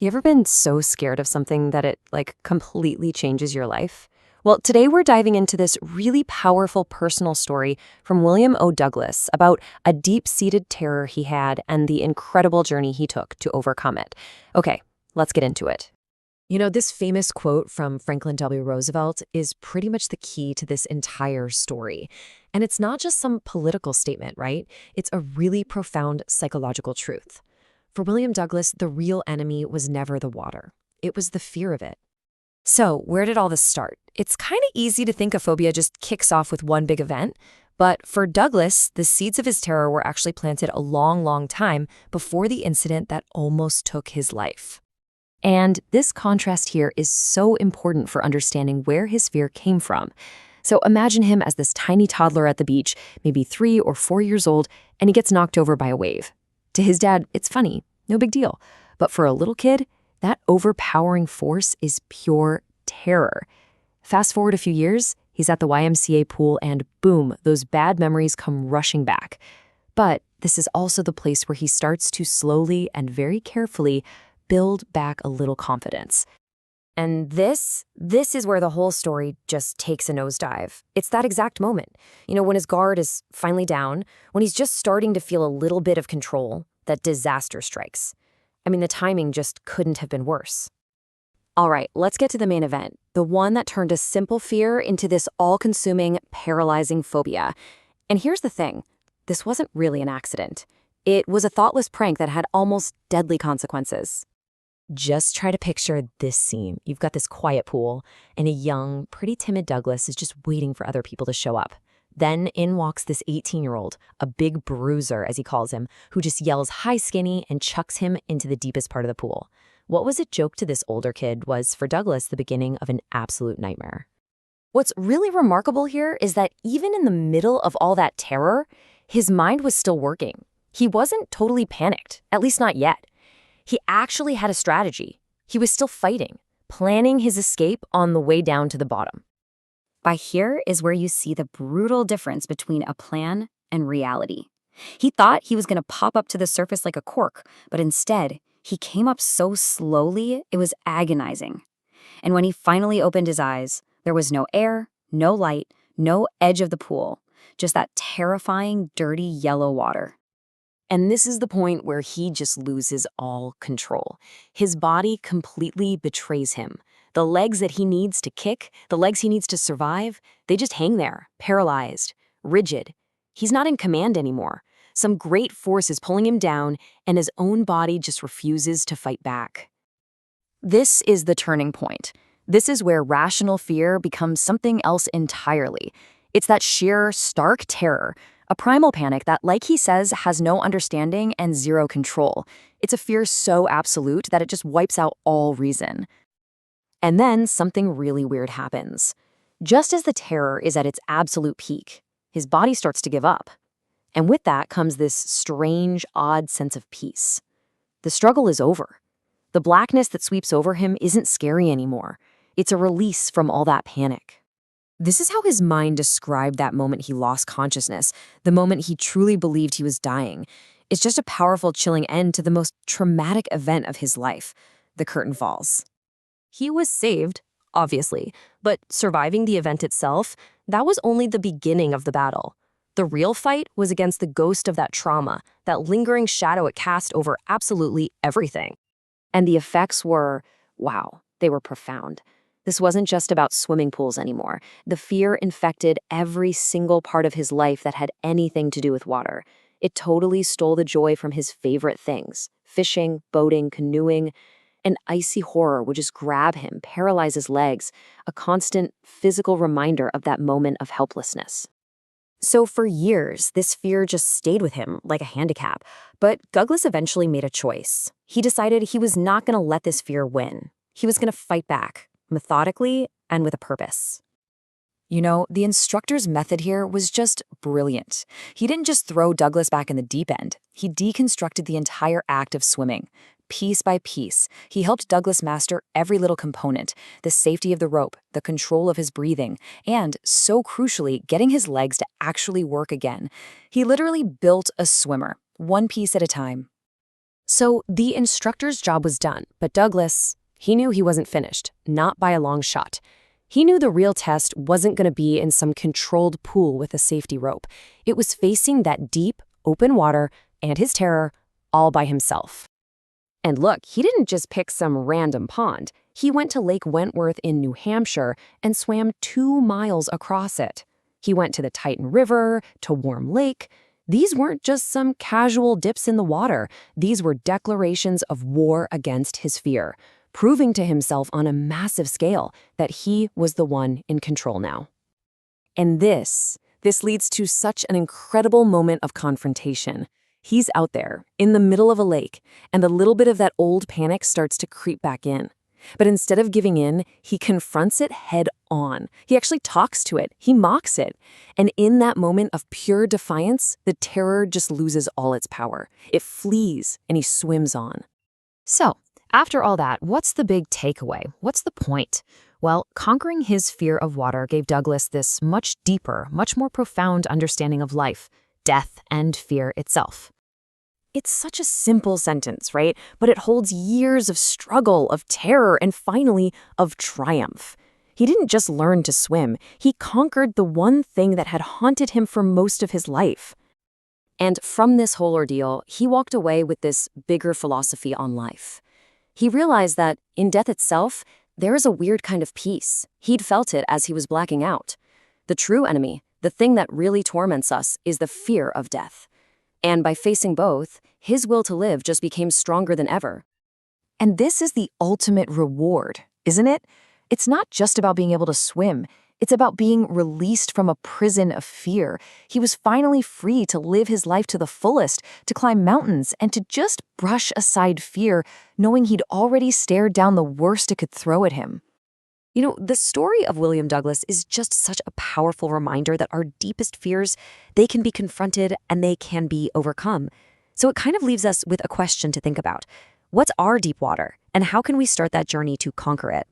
You ever been so scared of something that it, completely changes your life? Well, today we're diving into this really powerful personal story from William O. Douglas about a deep-seated terror he had and the incredible journey he took to overcome it. Okay, let's get into it. This famous quote from Franklin W. Roosevelt is pretty much the key to this entire story. And it's not just some political statement, right? It's a really profound psychological truth. For William Douglas, the real enemy was never the water. It was the fear of it. So, where did all this start? It's kind of easy to think a phobia just kicks off with one big event, but for Douglas, the seeds of his terror were actually planted a long, long time before the incident that almost took his life. And this contrast here is so important for understanding where his fear came from. So imagine him as this tiny toddler at the beach, maybe 3 or 4 years old, and he gets knocked over by a wave. To his dad, it's funny, no big deal. But for a little kid, that overpowering force is pure terror. Fast forward a few years, he's at the YMCA pool and boom, those bad memories come rushing back. But this is also the place where he starts to slowly and very carefully build back a little confidence. And this is where the whole story just takes a nosedive. It's that exact moment, when his guard is finally down, when he's just starting to feel a little bit of control, that disaster strikes. I mean, the timing just couldn't have been worse. All right, let's get to the main event, the one that turned a simple fear into this all-consuming, paralyzing phobia. And here's the thing, this wasn't really an accident. It was a thoughtless prank that had almost deadly consequences. Just try to picture this scene. You've got this quiet pool, and a young, pretty timid Douglas is just waiting for other people to show up. Then in walks this 18-year-old, a big bruiser, as he calls him, who just yells "hi, skinny," and chucks him into the deepest part of the pool. What was a joke to this older kid was, for Douglas, the beginning of an absolute nightmare. What's really remarkable here is that even in the middle of all that terror, his mind was still working. He wasn't totally panicked, at least not yet. He actually had a strategy. He was still fighting, planning his escape on the way down to the bottom. By here is where you see the brutal difference between a plan and reality. He thought he was going to pop up to the surface like a cork, but instead, he came up so slowly, it was agonizing. And when he finally opened his eyes, there was no air, no light, no edge of the pool, just that terrifying, dirty yellow water. And this is the point where he just loses all control. His body completely betrays him. The legs that he needs to kick, the legs he needs to survive, they just hang there, paralyzed, rigid. He's not in command anymore. Some great force is pulling him down, and his own body just refuses to fight back. This is the turning point. This is where rational fear becomes something else entirely. It's that sheer, stark terror, a primal panic that, like he says, has no understanding and zero control. It's a fear so absolute that it just wipes out all reason. And then something really weird happens. Just as the terror is at its absolute peak, his body starts to give up. And with that comes this strange, odd sense of peace. The struggle is over. The blackness that sweeps over him isn't scary anymore. It's a release from all that panic. This is how his mind described that moment he lost consciousness, the moment he truly believed he was dying. It's just a powerful, chilling end to the most traumatic event of his life. The curtain falls. He was saved, obviously, but surviving the event itself, that was only the beginning of the battle. The real fight was against the ghost of that trauma, that lingering shadow it cast over absolutely everything. And the effects were, wow, they were profound. This wasn't just about swimming pools anymore. The fear infected every single part of his life that had anything to do with water. It totally stole the joy from his favorite things: fishing, boating, canoeing. An icy horror would just grab him, paralyze his legs, a constant physical reminder of that moment of helplessness. So for years, this fear just stayed with him like a handicap. But Douglas eventually made a choice. He decided he was not going to let this fear win. He was going to fight back, methodically and with a purpose. The instructor's method here was just brilliant. He didn't just throw Douglas back in the deep end. He deconstructed the entire act of swimming. Piece by piece, he helped Douglas master every little component: the safety of the rope, the control of his breathing, and, so crucially, getting his legs to actually work again. He literally built a swimmer, one piece at a time. So the instructor's job was done, but Douglas, he knew he wasn't finished, not by a long shot. He knew the real test wasn't going to be in some controlled pool with a safety rope. It was facing that deep, open water and his terror all by himself. And look, he didn't just pick some random pond. He went to Lake Wentworth in New Hampshire and swam 2 miles across it. He went to the Titan River, to Warm Lake. These weren't just some casual dips in the water. These were declarations of war against his fear, proving to himself on a massive scale that he was the one in control now. And this leads to such an incredible moment of confrontation. He's out there, in the middle of a lake, and a little bit of that old panic starts to creep back in. But instead of giving in, he confronts it head on. He actually talks to it. He mocks it. And in that moment of pure defiance, the terror just loses all its power. It flees, and he swims on. So, after all that, what's the big takeaway? What's the point? Well, conquering his fear of water gave Douglas this much deeper, much more profound understanding of life, death, and fear itself. It's such a simple sentence, right? But it holds years of struggle, of terror, and finally, of triumph. He didn't just learn to swim. He conquered the one thing that had haunted him for most of his life. And from this whole ordeal, he walked away with this bigger philosophy on life. He realized that in death itself, there is a weird kind of peace. He'd felt it as he was blacking out. The true enemy, the thing that really torments us, is the fear of death. And by facing both, his will to live just became stronger than ever. And this is the ultimate reward, isn't it? It's not just about being able to swim. It's about being released from a prison of fear. He was finally free to live his life to the fullest, to climb mountains, and to just brush aside fear, knowing he'd already stared down the worst it could throw at him. You know, the story of William Douglas is just such a powerful reminder that our deepest fears, they can be confronted and they can be overcome. So it kind of leaves us with a question to think about. What's our deep water, and how can we start that journey to conquer it?